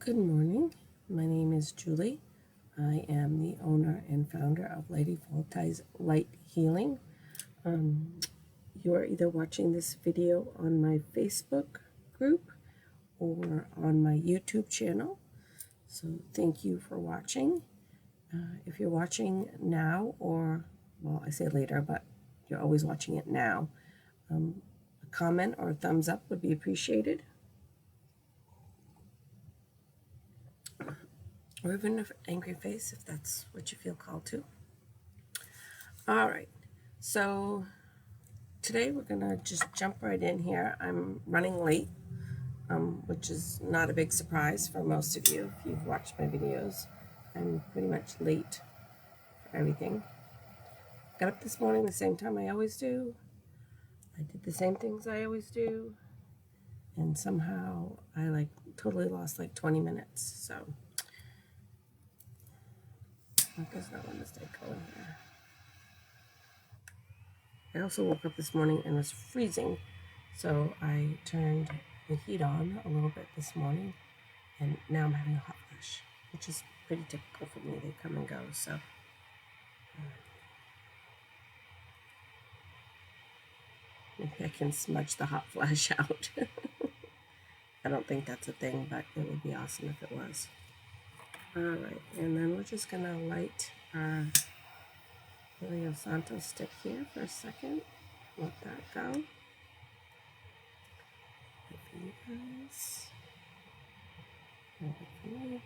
Good morning. My name is Julie. I am the owner and founder of Lady Failte's Light Healing. You are either watching this video on my Facebook group or on my YouTube channel. So thank you for watching. If you're watching now, or, well, I say later, but you're always watching it now, a comment or a thumbs up would be appreciated. Or even an angry face if that's what you feel called to. All right, so today we're gonna just jump right in here. I'm running late, which is not a big surprise for most of you if you've watched my videos. I'm pretty much late for everything. Got up this morning the same time I always do. I did the same things I always do, and somehow I totally lost 20 minutes, so there's not one mistake going here. I also woke up this morning and was freezing, so I turned the heat on a little bit this morning, and now I'm having a hot flash, which is pretty typical for me. They come and go, so maybe I can smudge the hot flash out. I don't think that's a thing, but it would be awesome if it was. All right, and then we're just gonna light our Helio Santo stick here for a second. Let that go. Good for you guys. And good for me. I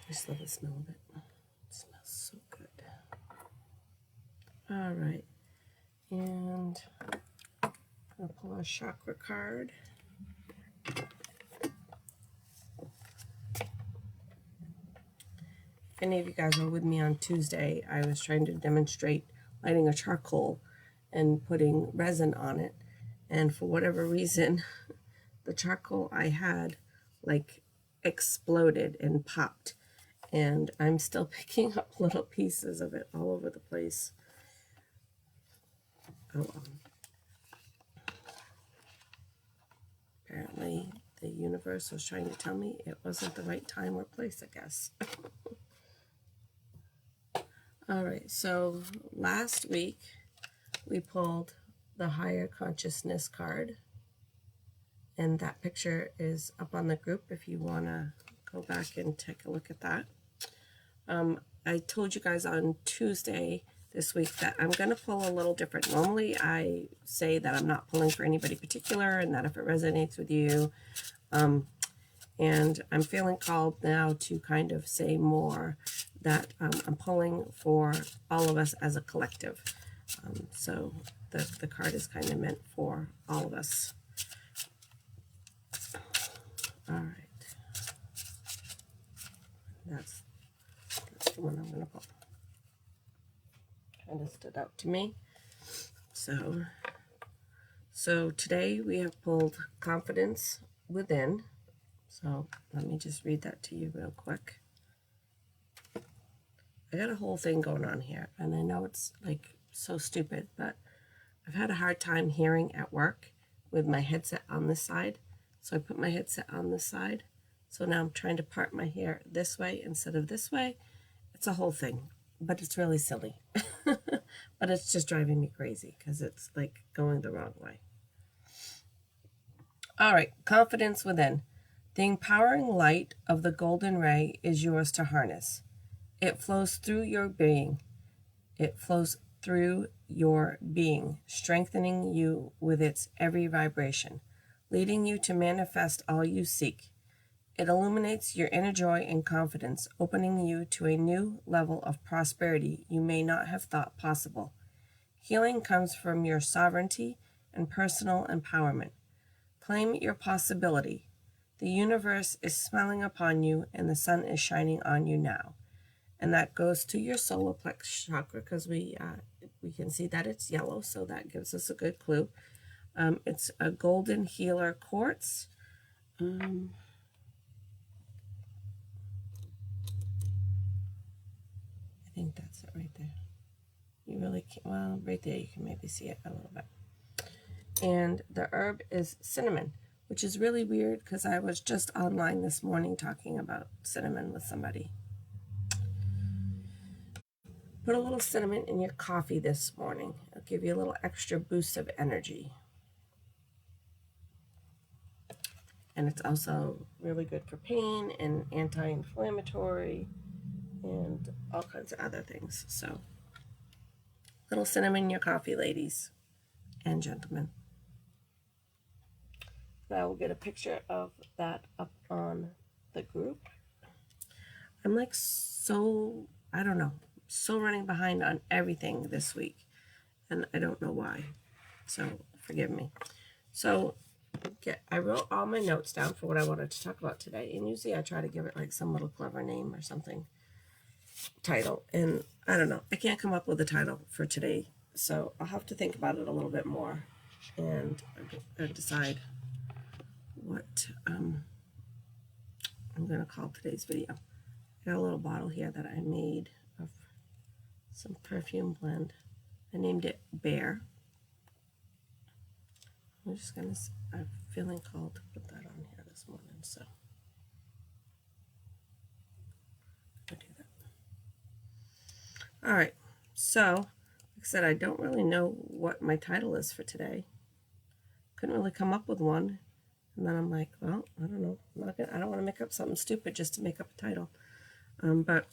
just love the smell of it. It smells so good. All right, and I'm gonna pull a chakra card. If any of you guys were with me on Tuesday, I was trying to demonstrate lighting a charcoal and putting resin on it. And for whatever reason, the charcoal I had exploded and popped. And I'm still picking up little pieces of it all over the place. Oh well. Apparently, the universe was trying to tell me it wasn't the right time or place, I guess. All right, so last week we pulled the Higher Consciousness card, and that picture is up on the group if you want to go back and take a look at that. I told you guys on Tuesday this week that I'm going to pull a little different. Normally I say that I'm not pulling for anybody particular and that if it resonates with you, and I'm feeling called now to kind of say more that I'm pulling for all of us as a collective. So the card is kind of meant for all of us. All right. That's the one I'm going to pull. Kind of stood out to me. So today we have pulled Confidence Within. So let me just read that to you real quick. I got a whole thing going on here, and I know it's so stupid, but I've had a hard time hearing at work with my headset on this side. So I put my headset on this side. So now I'm trying to part my hair this way instead of this way. It's a whole thing, but it's really silly. But it's just driving me crazy because it's going the wrong way. All right, Confidence Within. The empowering light of the golden ray is yours to harness. It flows through your being. It flows through your being, strengthening you with its every vibration, leading you to manifest all you seek. It illuminates your inner joy and confidence, opening you to a new level of prosperity you may not have thought possible. Healing comes from your sovereignty and personal empowerment. Claim your possibility. The universe is smiling upon you and the sun is shining on you now. And that goes to your solar plexus chakra because we can see that it's yellow, so that gives us a good clue. It's a golden healer quartz. I think that's it right there. You really can't, well, right there you can maybe see it a little bit. And the herb is cinnamon, which is really weird because I was just online this morning talking about cinnamon with somebody. Put a little cinnamon in your coffee this morning. It'll give you a little extra boost of energy. And it's also really good for pain and anti-inflammatory and all kinds of other things. So, little cinnamon in your coffee, ladies and gentlemen. I will get a picture of that up on the group. I'm like so, I don't know, so running behind on everything this week, and I don't know why. So forgive me. So I wrote all my notes down for what I wanted to talk about today, and usually I try to give it like some little clever name or something, title, and I don't know. I can't come up with a title for today, so I'll have to think about it a little bit more and decide what I'm going to call today's video. I got a little bottle here that I made of some perfume blend. I named it Bear. I'm just going to, I'm feeling called to put that on here this morning, so I'll do that. All right, so like I said, I don't really know what my title is for today. Couldn't really come up with one. And then I'm like, well, I don't know. I don't want to make up something stupid just to make up a title. But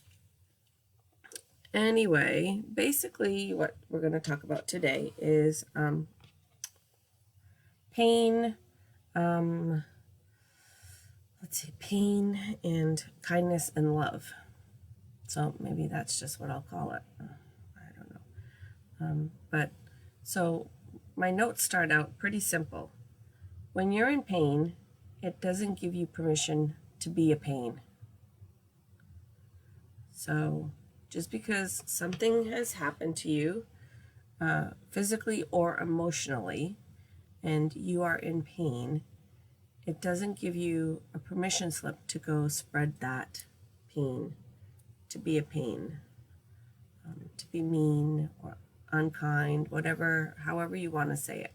anyway, basically what we're going to talk about today is pain. Let's see, pain and kindness and love. So maybe that's just what I'll call it. I don't know. But so my notes start out pretty simple. When you're in pain, it doesn't give you permission to be a pain. So just because something has happened to you, physically or emotionally, and you are in pain, it doesn't give you a permission slip to go spread that pain, to be a pain, to be mean or unkind, whatever, however you want to say it.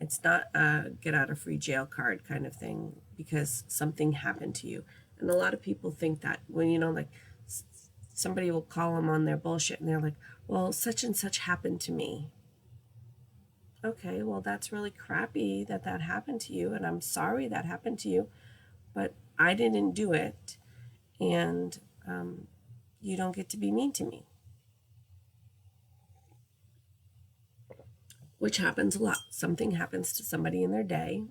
It's not a get out of free jail card kind of thing because something happened to you. And a lot of people think that when, like somebody will call them on their bullshit and they're like, well, such and such happened to me. Okay, well, that's really crappy that happened to you. And I'm sorry that happened to you, but I didn't do it. And you don't get to be mean to me. Which happens a lot. Something happens to somebody in their day.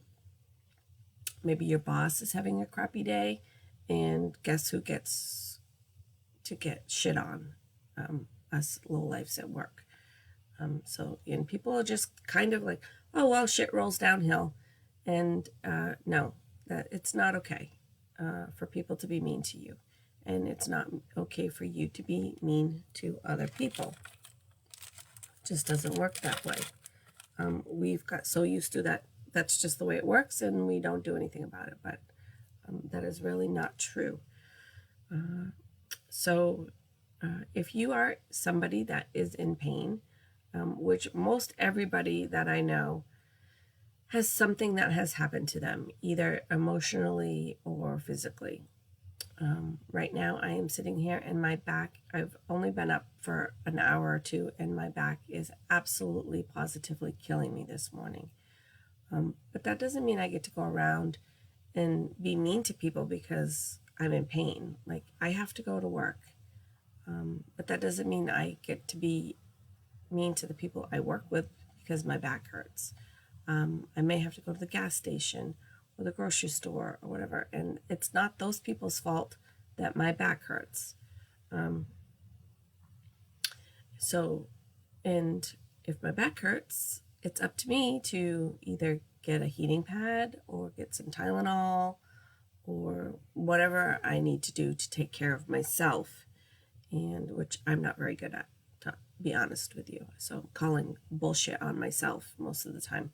Maybe your boss is having a crappy day, and guess who gets to get shit on? Us lowlifes at work. And people are just kind of like, oh, well, shit rolls downhill. And no, that it's not okay for people to be mean to you. And it's not okay for you to be mean to other people. It just doesn't work that way. We've got so used to that. That's just the way it works, and we don't do anything about it. But that is really not true. So if you are somebody that is in pain, which most everybody that I know has something that has happened to them, either emotionally or physically. Right now I am sitting here and my back, I've only been up for an hour or two and my back is absolutely positively killing me this morning. But that doesn't mean I get to go around and be mean to people because I'm in pain. Like, I have to go to work. But that doesn't mean I get to be mean to the people I work with because my back hurts. I may have to go to the gas station or the grocery store or whatever, and it's not those people's fault that my back hurts. And if my back hurts, it's up to me to either get a heating pad or get some Tylenol or whatever I need to do to take care of myself, and which I'm not very good at, to be honest with you. So I'm calling bullshit on myself most of the time.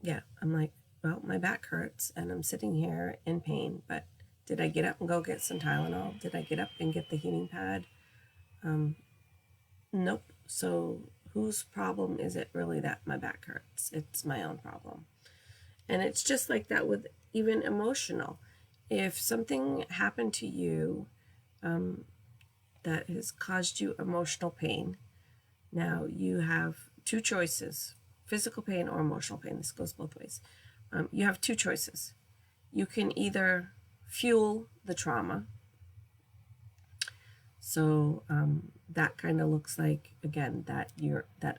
Yeah, I'm like, well, my back hurts and I'm sitting here in pain, but did I get up and go get some Tylenol? Did I get up and get the heating pad? Nope. So whose problem is it really that my back hurts? It's my own problem. And it's just like that with even emotional. If something happened to you that has caused you emotional pain, now you have two choices, physical pain or emotional pain. This goes both ways. You have two choices. You can either fuel the trauma. So that kind of looks like, again, that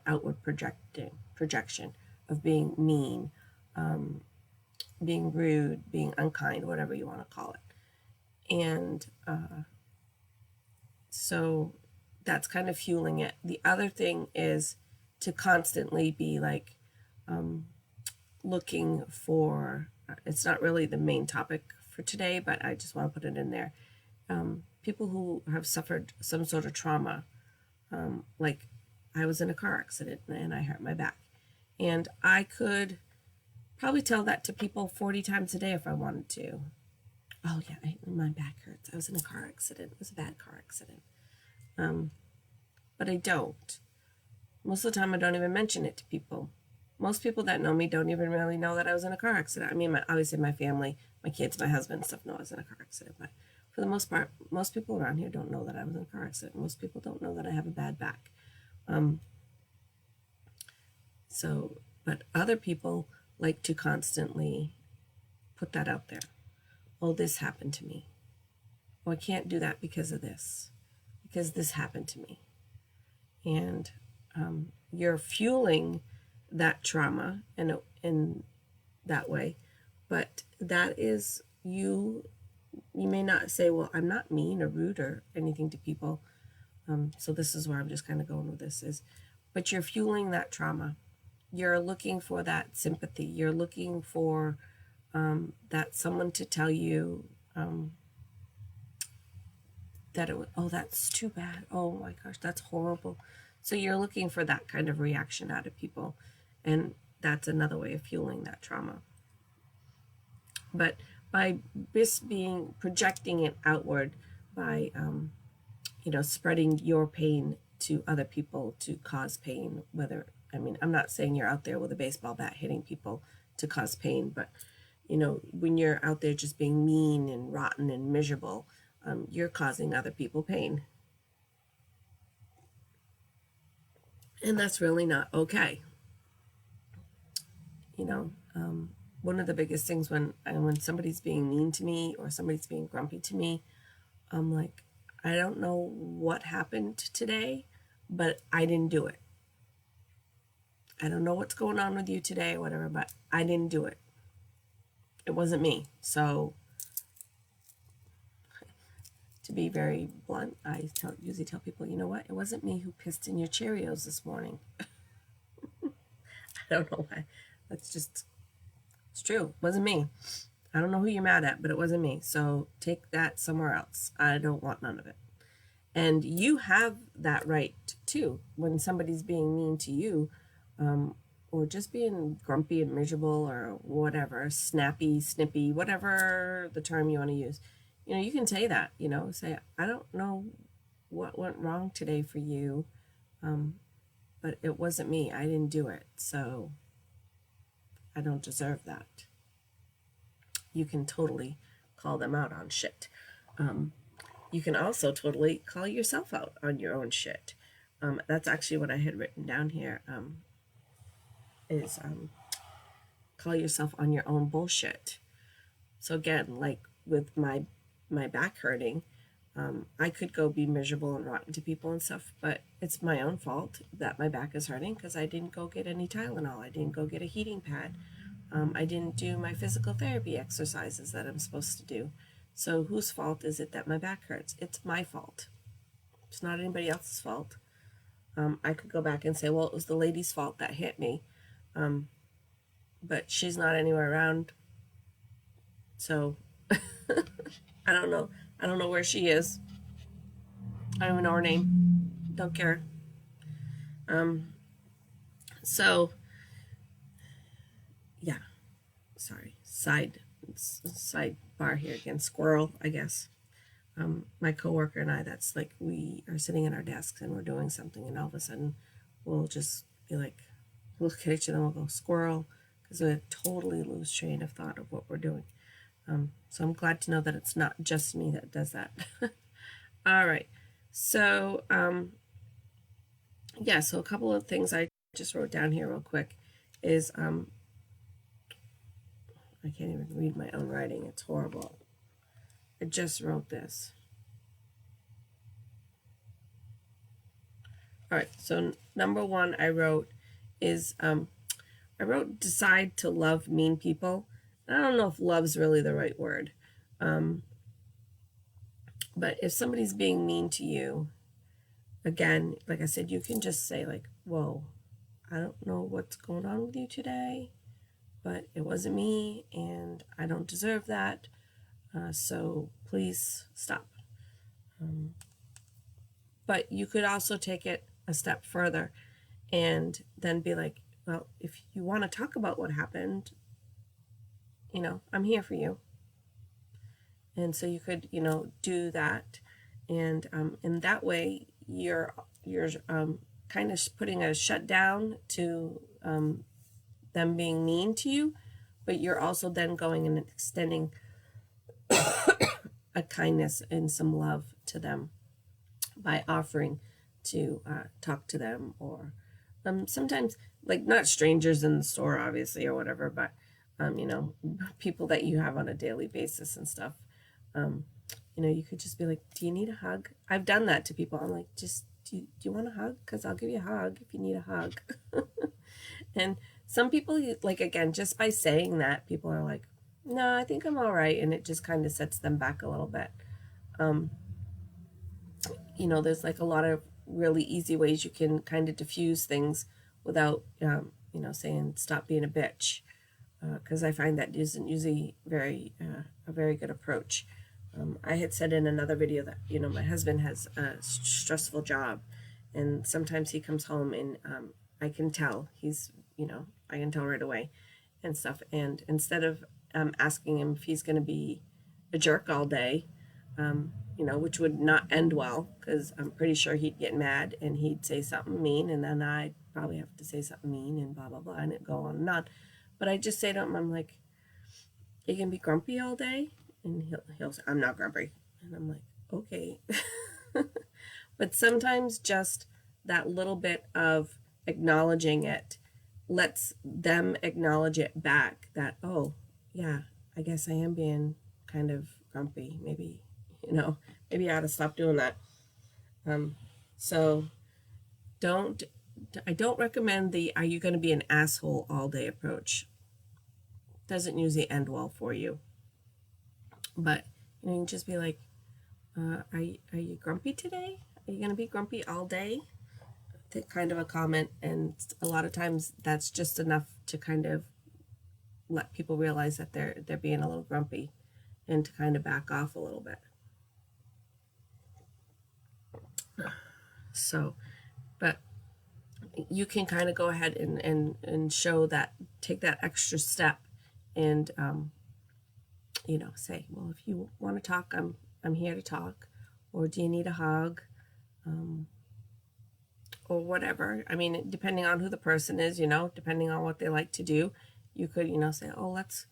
outward projection of being mean, being rude, being unkind, whatever you want to call it. And so that's kind of fueling it. The other thing is to constantly be like looking for, it's not really the main topic for today, but I just want to put it in there. People who have suffered some sort of trauma, like I was in a car accident and I hurt my back. And I could probably tell that to people 40 times a day if I wanted to. Oh yeah, my back hurts. I was in a car accident. It was a bad car accident. But I don't. Most of the time I don't even mention it to people. Most people that know me don't even really know that I was in a car accident. I mean, obviously my family, my kids, my husband and stuff know I was in a car accident. But for the most part, most people around here don't know that I was in a car accident. Most people don't know that I have a bad back. But other people like to constantly put that out there. Oh, this happened to me. Oh, I can't do that because of this. Because this happened to me. And you're fueling that trauma in that way. But that is you may not say, well, I'm not mean or rude or anything to people. So this is where I'm just kind of going with this is, but you're fueling that trauma. You're looking for that sympathy. You're looking for that someone to tell you that oh, that's too bad. Oh my gosh, that's horrible. So you're looking for that kind of reaction out of people. And that's another way of fueling that trauma. But by this being projecting it outward, by spreading your pain to other people to cause pain, I'm not saying you're out there with a baseball bat hitting people to cause pain, but when you're out there just being mean and rotten and miserable, you're causing other people pain. And that's really not okay. One of the biggest things when somebody's being mean to me or somebody's being grumpy to me, I'm like, I don't know what happened today, but I didn't do it. I don't know what's going on with you today or whatever, but I didn't do it. It wasn't me. So to be very blunt, I usually tell people, you know what? It wasn't me who pissed in your Cheerios this morning. I don't know why. It's true. It wasn't me. I don't know who you're mad at, but it wasn't me. So take that somewhere else. I don't want none of it. And you have that right too. When somebody's being mean to you, or just being grumpy and miserable or whatever, snappy, snippy, whatever the term you want to use, you can say that, say, I don't know what went wrong today for you, but it wasn't me. I didn't do it. So I don't deserve that. You can totally call them out on shit. You can also totally call yourself out on your own shit. That's actually what I had written down here, is call yourself on your own bullshit. So again, like with my back hurting, I could go be miserable and rotten to people and stuff, but it's my own fault that my back is hurting because I didn't go get any Tylenol. I didn't go get a heating pad. I didn't do my physical therapy exercises that I'm supposed to do. So whose fault is it that my back hurts? It's my fault. It's not anybody else's fault. I could go back and say, well, it was the lady's fault that hit me. But she's not anywhere around. So I don't know. I don't know where she is. I don't even know her name. Don't care. So yeah. Sorry. Side bar here again. Squirrel, I guess. My coworker and I, that's like we are sitting at our desks and we're doing something, and all of a sudden we'll just be like, look at each other and we'll go squirrel, because we totally lose train of thought of what we're doing. So I'm glad to know that it's not just me that does that. All right. So, yeah, so a couple of things I just wrote down here real quick is, I can't even read my own writing. It's horrible. I just wrote this. All right, so number one I wrote is, I wrote decide to love mean people. I don't know if love's really the right word. But if somebody's being mean to you, again, like I said, you can just say like, whoa, I don't know what's going on with you today, but it wasn't me and I don't deserve that. So please stop. But you could also take it a step further and then be like, well, if you want to talk about what happened, I'm here for you. And so you could, do that. And in that way, you're kind of putting a shutdown to them being mean to you, but you're also then going and extending a kindness and some love to them by offering to talk to them, or sometimes, like, not strangers in the store, obviously, or whatever, but people that you have on a daily basis and stuff. You could just be like, do you need a hug? I've done that to people. I'm like, just, do you want a hug? Because I'll give you a hug if you need a hug. And some people, like, again, just by saying that, people are like, no, I think I'm all right. And it just kind of sets them back a little bit. There's like a lot of really easy ways you can kind of diffuse things without, saying stop being a bitch. Because I find that isn't usually a very good approach. I had said in another video that, my husband has a stressful job, and sometimes he comes home and I can tell I can tell right away and stuff. And instead of asking him if he's going to be a jerk all day, which would not end well, because I'm pretty sure he'd get mad and he'd say something mean, and then I'd probably have to say something mean and blah, blah, blah, and it'd go on and on. But I just say to him, I'm like, you can be grumpy all day? And he'll say, I'm not grumpy. And I'm like, okay. But sometimes just that little bit of acknowledging it lets them acknowledge it back, that, oh, yeah, I guess I am being kind of grumpy. Maybe I ought to stop doing that. So I don't recommend the are you going to be an asshole all day approach. Doesn't usually end well for you. But you can just be like, are you grumpy today? Are you going to be grumpy all day? Kind of a comment, and a lot of times that's just enough to kind of let people realize that they're being a little grumpy, and to kind of back off a little bit. So, but you can kind of go ahead and show that, take that extra step, and say, well, if you want to talk, I'm here to talk, or do you need a hug, or whatever. I mean, depending on who the person is, depending on what they like to do, you could, say, oh, let's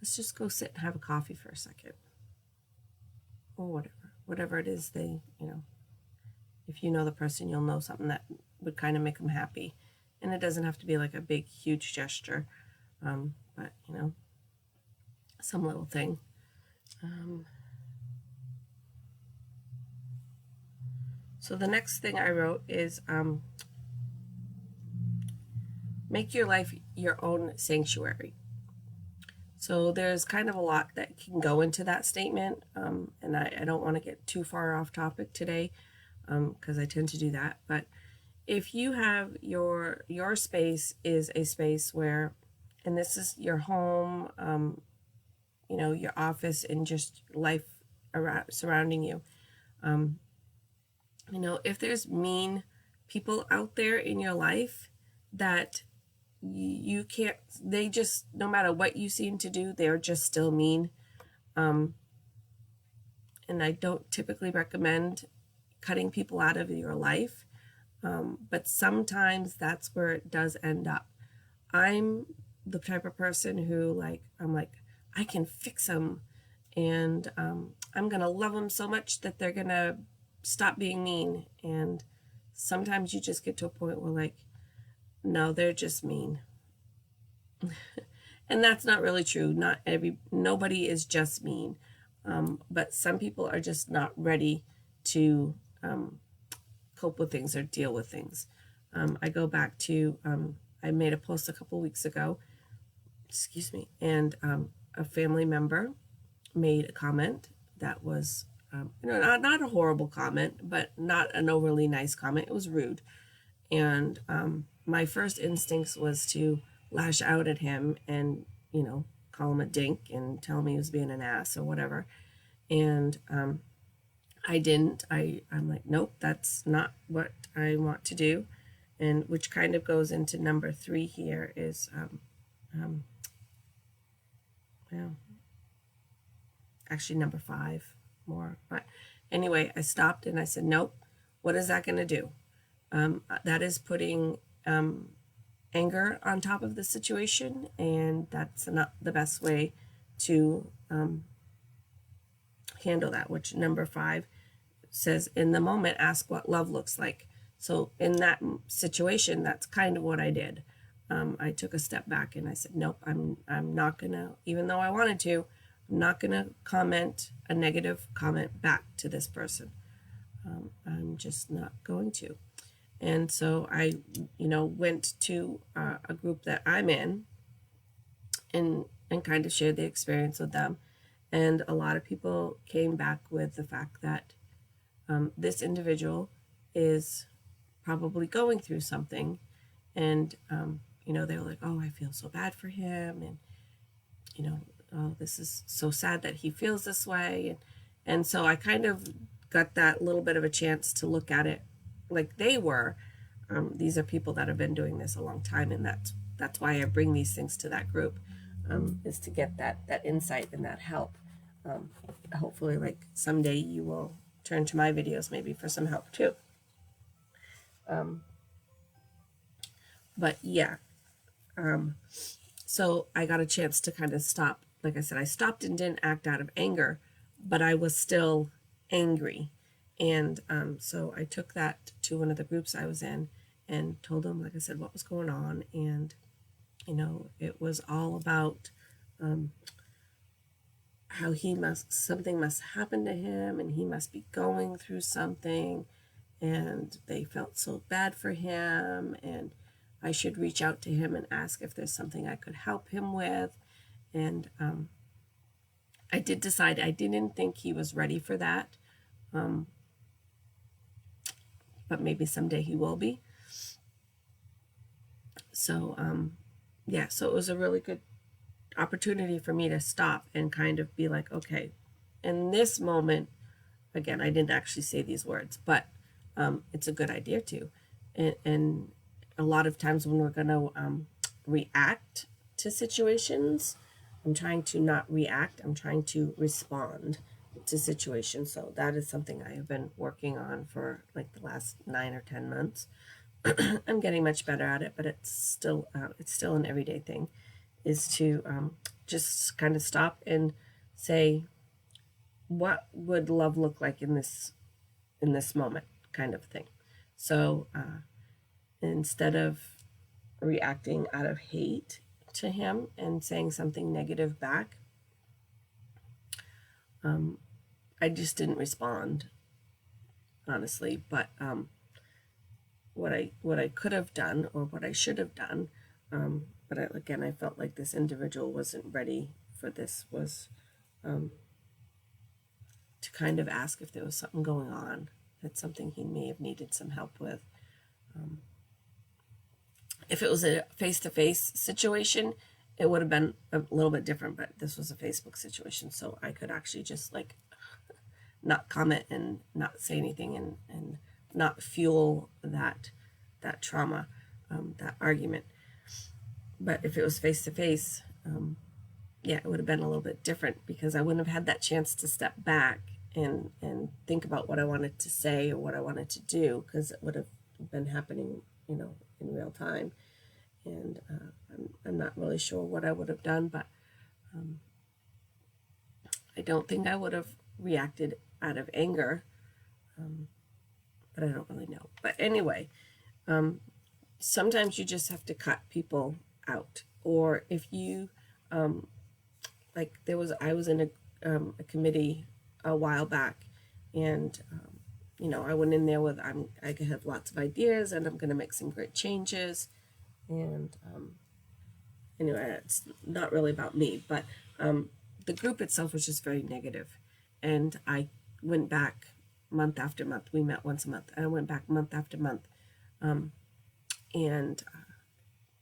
just go sit and have a coffee for a second, or whatever it is they, if you know the person, you'll know something that would kind of make them happy. And it doesn't have to be like a big, huge gesture, but, some little thing. So the next thing I wrote is make your life your own sanctuary. So there's kind of a lot that can go into that statement, and I don't want to get too far off topic today, because I tend to do that. But if you have your space is a space where, and this is your home, your office, and just life around surrounding you, if there's mean people out there in your life that you can't, they just, no matter what you seem to do, they're just still mean. And I don't typically recommend cutting people out of your life. But sometimes that's where it does end up. I'm the type of person who, like, I'm like, I can fix them, and I'm going to love them so much that they're going to stop being mean. And sometimes you just get to a point where, like, no, they're just mean. And that's not really true. Nobody is just mean. But some people are just not ready to cope with things or deal with things. I go back to, I made a post a couple weeks ago, excuse me, and a family member made a comment that was, not a horrible comment, but not an overly nice comment. It was rude. And my first instinct was to lash out at him and, call him a dink and tell him he was being an ass or whatever. And I didn't. I'm like, nope, that's not what I want to do. And which kind of goes into number 3 here is, actually number 5 more. But anyway, I stopped and I said, nope, what is that going to do? That is putting anger on top of the situation, and that's not the best way to handle that, which number 5 says, in the moment, ask what love looks like. So in that situation, that's kind of what I did. I took a step back and I said, nope, I'm not going to, even though I wanted to, I'm not going to comment a negative comment back to this person. I'm just not going to. And so I, went to a group that I'm in and kind of shared the experience with them. And a lot of people came back with the fact that this individual is probably going through something. And, they were like, oh, I feel so bad for him. And, oh, this is so sad that he feels this way. And so I kind of got that little bit of a chance to look at it like they were. These are people that have been doing this a long time, and that's why I bring these things to that group, is to get that insight and that help. Hopefully, like, someday you will turn to my videos maybe for some help too. But yeah, so I got a chance to kind of stop. Like I said, I stopped and didn't act out of anger, but I was still angry. And so I took that to one of the groups I was in and told them, like I said, what was going on. And, it was all about how something must happen to him, and he must be going through something, and they felt so bad for him, and I should reach out to him and ask if there's something I could help him with. And I did decide I didn't think he was ready for that. But maybe someday he will be. So, so it was a really good opportunity for me to stop and kind of be like, okay, in this moment, again, I didn't actually say these words, but it's a good idea to. And a lot of times when we're going to react to situations, I'm trying to not react, I'm trying to respond to situations. So that is something I have been working on for like the last 9 or 10 months. I'm getting much better at it, but it's still an everyday thing, is to just kind of stop and say, what would love look like in this moment, kind of thing. So instead of reacting out of hate to him and saying something negative back, I just didn't respond, honestly. But what I could have done, or what I should have done, but I felt like this individual wasn't ready for this, was to kind of ask if there was something going on, that's something he may have needed some help with. If it was a face-to-face situation, it would have been a little bit different, but this was a Facebook situation, so I could actually just like not comment and not say anything, and not fuel that trauma, that argument. But if it was face-to-face, it would have been a little bit different, because I wouldn't have had that chance to step back and think about what I wanted to say or what I wanted to do, because it would have been happening, in real time. And I'm not really sure what I would have done, but I don't think I would have reacted out of anger, but I don't really know. But anyway, sometimes you just have to cut people out. Or if you, like I was in a committee a while back, and I went in there with I have lots of ideas, and I'm going to make some great changes. And anyway, it's not really about me, but the group itself was just very negative. And I went back month after month. We met once a month, and I went back month after month. And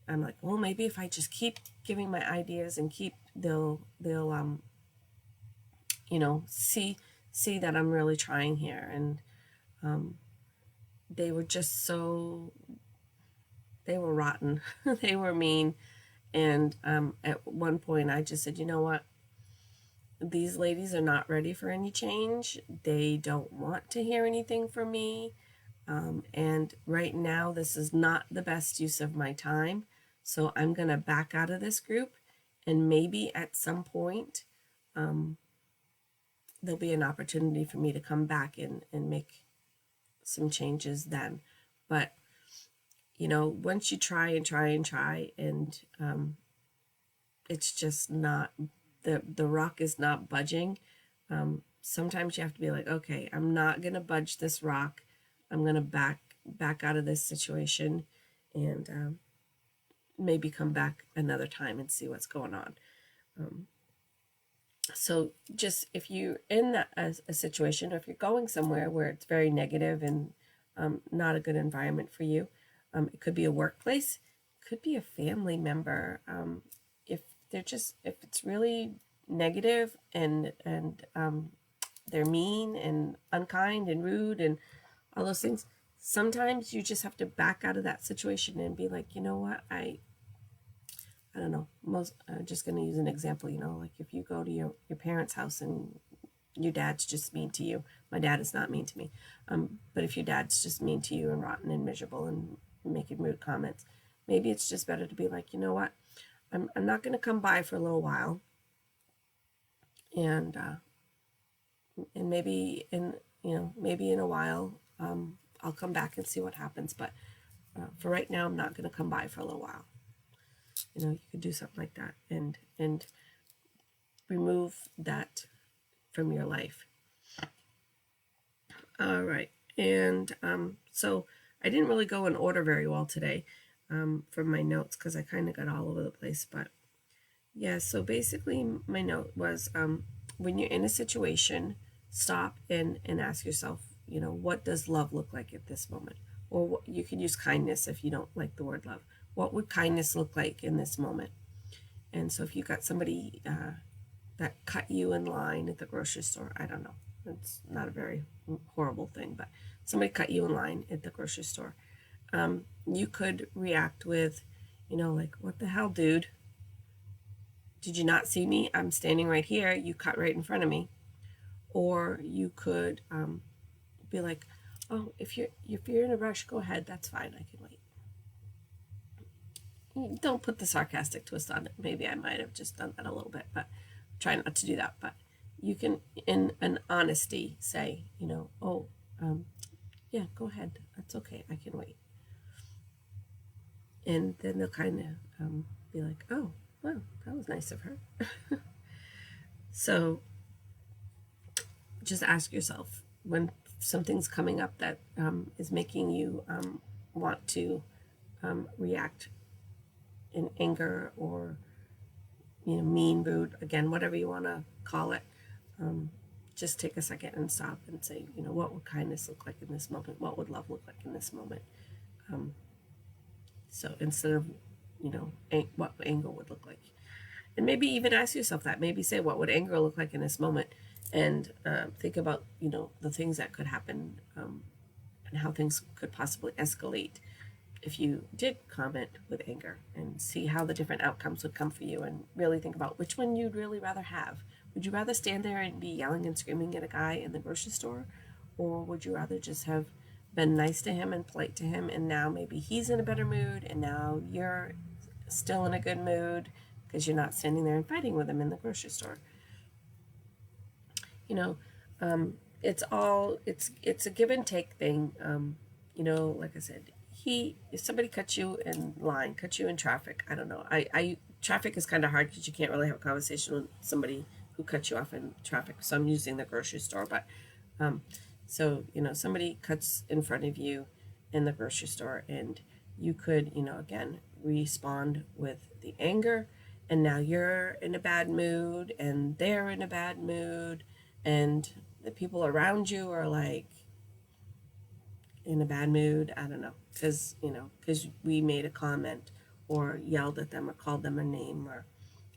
I'm like, well, maybe if I just keep giving my ideas and they'll see that I'm really trying here. And they were just they were rotten. They were mean. And at one point I just said, you know what? These ladies are not ready for any change. They don't want to hear anything from me. And right now, this is not the best use of my time. So I'm going to back out of this group. And maybe at some point, there'll be an opportunity for me to come back and make some changes then. But, once you try and try and try, and it's just not, the rock is not budging. Sometimes you have to be like, okay, I'm not going to budge this rock. I'm going to back out of this situation, and maybe come back another time and see what's going on. So just if you're in a situation, or if you're going somewhere where it's very negative and not a good environment for you, it could be a workplace, could be a family member. If it's really negative and they're mean and unkind and rude and all those things, sometimes you just have to back out of that situation and be like, you know what, I don't know, just going to use an example, like if you go to your parents' house and your dad's just mean to you. My dad is not mean to me. But if your dad's just mean to you and rotten and miserable and making rude comments, maybe it's just better to be like, you know what, I'm not going to come by for a little while. And maybe in a while, I'll come back and see what happens. But for right now, I'm not going to come by for a little while. You could do something like that and remove that from your life. All right. And so I didn't really go in order very well today from my notes, because I kind of got all over the place. But yeah, so basically my note was when you're in a situation, stop and ask yourself, what does love look like at this moment? Or you could use kindness if you don't like the word love. What would kindness look like in this moment? And so if you got somebody that cut you in line at the grocery store, I don't know, it's not a very horrible thing, but somebody cut you in line at the grocery store, you could react with, like, what the hell, dude? Did you not see me? I'm standing right here. You cut right in front of me. Or you could be like, oh, if you're in a rush, go ahead. That's fine. I can wait. Don't put the sarcastic twist on it. Maybe I might have just done that a little bit, but try not to do that. But you can, in an honesty, say, oh, yeah, go ahead. That's okay. I can wait. And then they'll kind of be like, oh, wow, that was nice of her. So just ask yourself, when something's coming up that is making you want to react in anger or mean, rude, again, whatever you want to call it, just take a second and stop and say, what would kindness look like in this moment? What would love look like in this moment? So instead of what anger would look like, and maybe even ask yourself that, maybe say, what would anger look like in this moment? And think about the things that could happen, and how things could possibly escalate if you did comment with anger, and see how the different outcomes would come for you, and really think about which one you'd really rather have. Would you rather stand there and be yelling and screaming at a guy in the grocery store, or would you rather just have been nice to him and polite to him, and now maybe he's in a better mood, and now you're still in a good mood because you're not standing there and fighting with him in the grocery store. You know, it's a give and take thing. Like I said, if somebody cuts you in line, cuts you in traffic, I don't know. Traffic is kind of hard because you can't really have a conversation with somebody who cuts you off in traffic. So I'm using the grocery store, but somebody cuts in front of you in the grocery store, and you could, again, respond with the anger, and now you're in a bad mood, and they're in a bad mood, and the people around you are like in a bad mood. I don't know, because we made a comment or yelled at them or called them a name or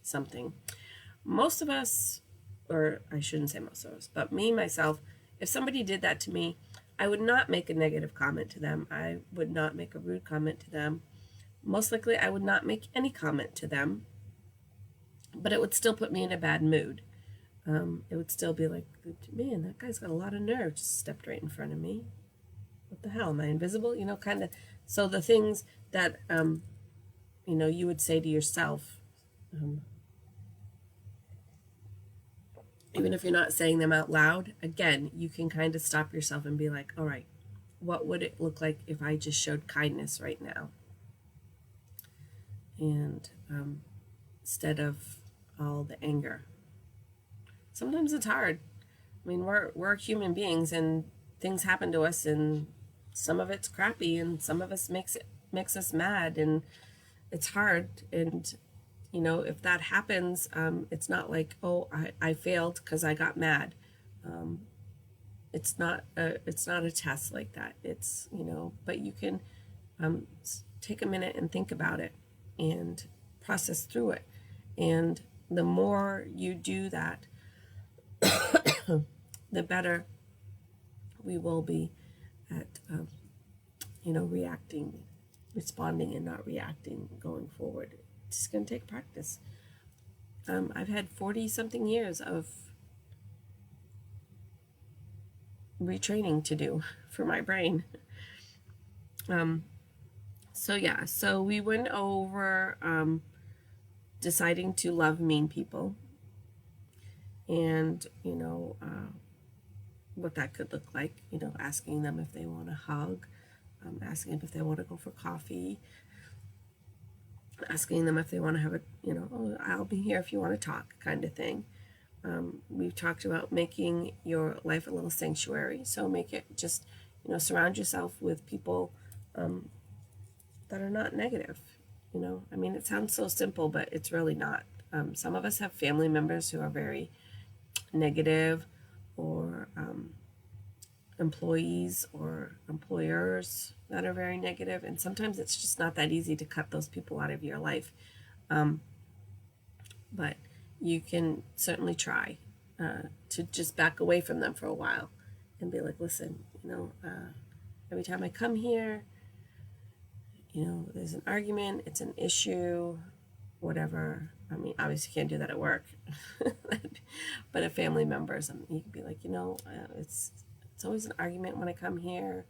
something. Most of us, or I shouldn't say most of us, but me, myself, if somebody did that to me, I would not make a negative comment to them. I would not make a rude comment to them. Most likely, I would not make any comment to them, but it would still put me in a bad mood. It would still be like, man, that guy's got a lot of nerve, just stepped right in front of me. What the hell, am I invisible? Kind of. So the things that, you would say to yourself, even if you're not saying them out loud, again, you can kind of stop yourself and be like, all right, what would it look like if I just showed kindness right now? And instead of all the anger. Sometimes it's hard. I mean, we're human beings, and things happen to us, and some of it's crappy, and some of us makes us mad, and it's hard. And if that happens, it's not like, oh, I failed because I got mad. It's not a test like that. It's but you can take a minute and think about it and process through it. And the more you do that, the better we will be at, responding and not reacting going forward. It's just going to take practice. I've had 40-something years of retraining to do for my brain. So we went over deciding to love mean people, and what that could look like, asking them if they want a hug, asking them if they want to go for coffee, asking them if they want to have oh, I'll be here if you want to talk, kind of thing. We've talked about making your life a little sanctuary, so make it just, surround yourself with people that are not negative. I mean, it sounds so simple, but it's really not. Some of us have family members who are very negative, or employees or employers that are very negative, and sometimes it's just not that easy to cut those people out of your life. But you can certainly try to just back away from them for a while and be like, listen, every time I come here, there's an argument, it's an issue, whatever. I mean, obviously you can't do that at work, but a family member or something, you can be like, it's always an argument when I come here.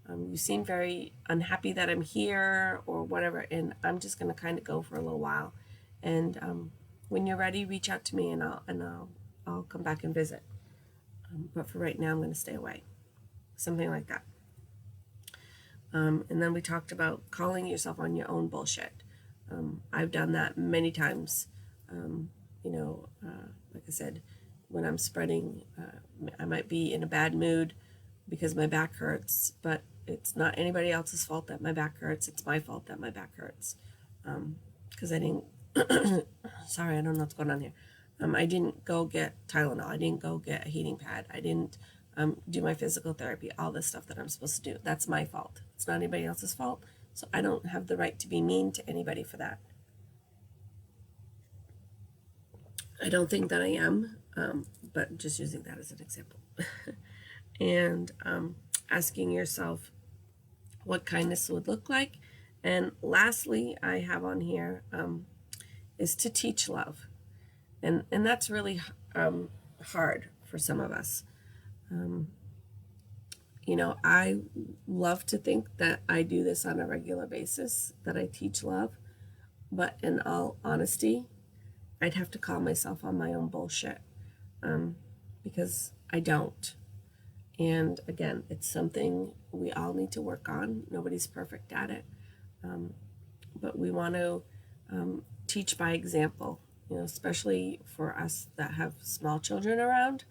You seem very unhappy that I'm here or whatever, and I'm just going to kind of go for a little while. And when you're ready, reach out to me, and I'll come back and visit. But for right now, I'm going to stay away. Something like that. And then we talked about calling yourself on your own bullshit. I've done that many times. Like I said, when I'm spreading, I might be in a bad mood because my back hurts, but it's not anybody else's fault that my back hurts. It's my fault that my back hurts. Because I didn't, sorry, I don't know what's going on here. I didn't go get Tylenol. I didn't go get a heating pad. I didn't do my physical therapy, all this stuff that I'm supposed to do. That's my fault. It's not anybody else's fault. So I don't have the right to be mean to anybody for that. I don't think that I am, but just using that as an example. And asking yourself what kindness would look like. And lastly, I have on here is to teach love. And that's really hard for some of us. I love to think that I do this on a regular basis, that I teach love, but in all honesty, I'd have to call myself on my own bullshit, because I don't. And again, it's something we all need to work on. Nobody's perfect at it, but we want to teach by example, especially for us that have small children around.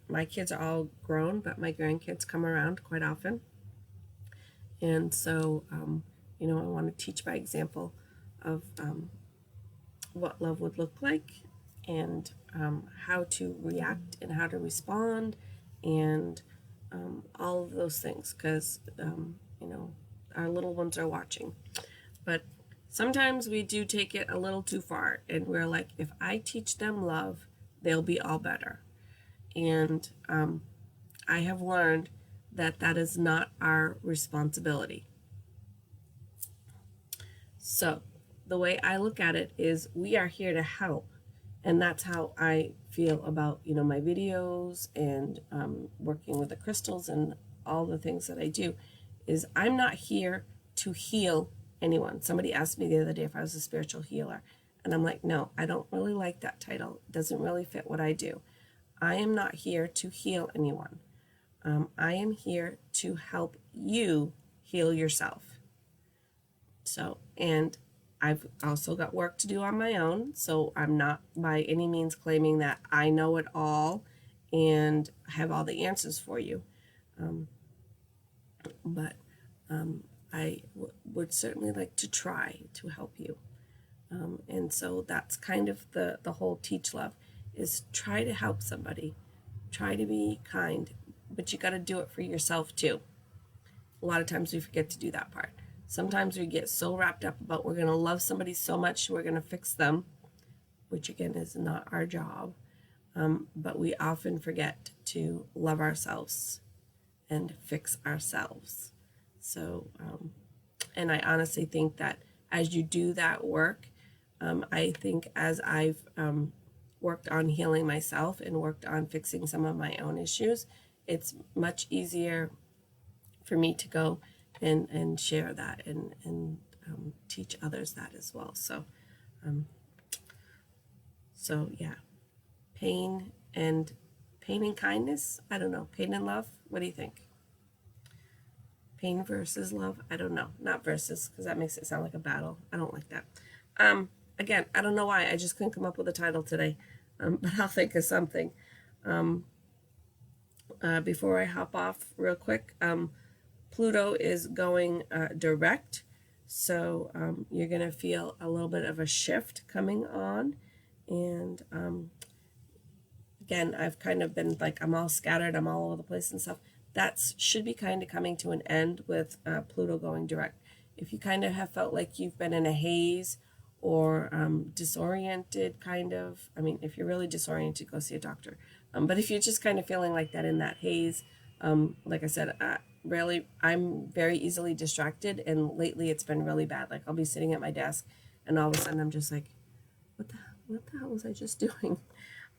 My kids are all grown, but my grandkids come around quite often. And so, I want to teach by example of what love would look like, and how to react and how to respond, and all of those things, because, our little ones are watching. But sometimes we do take it a little too far, and we're like, if I teach them love, they'll be all better. And I have learned that that is not our responsibility. So the way I look at it is, we are here to help. And that's how I feel about, my videos and working with the crystals and all the things that I do, is I'm not here to heal anyone. Somebody asked me the other day if I was a spiritual healer. And I'm like, no, I don't really like that title. It doesn't really fit what I do. I am not here to heal anyone. I am here to help you heal yourself. So, and I've also got work to do on my own. So I'm not by any means claiming that I know it all and have all the answers for you. But I would certainly like to try to help you. And so that's kind of the whole teach love, is try to help somebody, try to be kind, but you got to do it for yourself too. A lot of times we forget to do that part. Sometimes we get so wrapped up about we're going to love somebody so much we're going to fix them, which again is not our job. But we often forget to love ourselves and fix ourselves. So, and I honestly think that as you do that work, I think as I've worked on healing myself and worked on fixing some of my own issues, it's much easier for me to go and share that and teach others that as well. So, yeah, pain and kindness. I don't know. Pain and love. What do you think? Pain versus love. I don't know. Not versus, because that makes it sound like a battle. I don't like that. Again, I don't know why. I just couldn't come up with a title today, but I'll think of something. Before I hop off real quick, Pluto is going direct, so you're going to feel a little bit of a shift coming on. And again, I've kind of been like, I'm all scattered, I'm all over the place and stuff. That should be kind of coming to an end with Pluto going direct. If you kind of have felt like you've been in a haze or disoriented, kind of, I mean, if you're really disoriented, go see a doctor. But if you're just kind of feeling like that in that haze, like I said, I'm very easily distracted, and lately it's been really bad. Like I'll be sitting at my desk and all of a sudden I'm just like, what the hell was I just doing?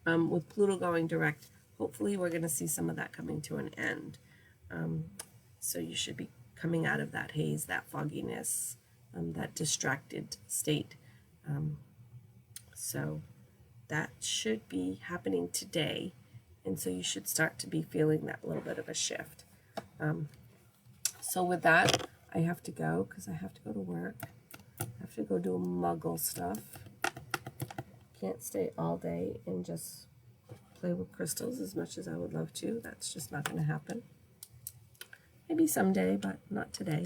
With Pluto going direct, hopefully we're going to see some of that coming to an end. So you should be coming out of that haze, that fogginess, that distracted state. So that should be happening today. And so you should start to be feeling that little bit of a shift. So with that, I have to go because I have to go to work. I have to go do muggle stuff. Can't stay all day and just play with crystals as much as I would love to. That's just not going to happen. Maybe someday, but not today.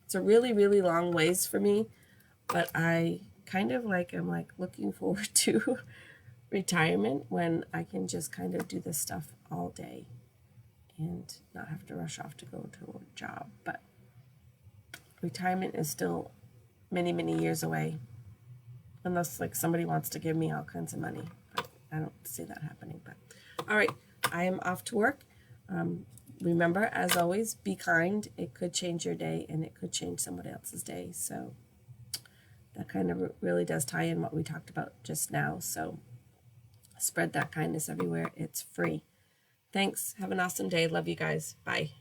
It's a really, really long ways for me, but I kind of like, I'm like looking forward to retirement when I can just kind of do this stuff all day and not have to rush off to go to a job. But retirement is still many, many years away, unless like somebody wants to give me all kinds of money. But I don't see that happening. But all right, I am off to work. Remember, as always, be kind. It could change your day, and it could change somebody else's day. So that kind of really does tie in what we talked about just now. So spread that kindness everywhere. It's free. Thanks. Have an awesome day. Love you guys. Bye.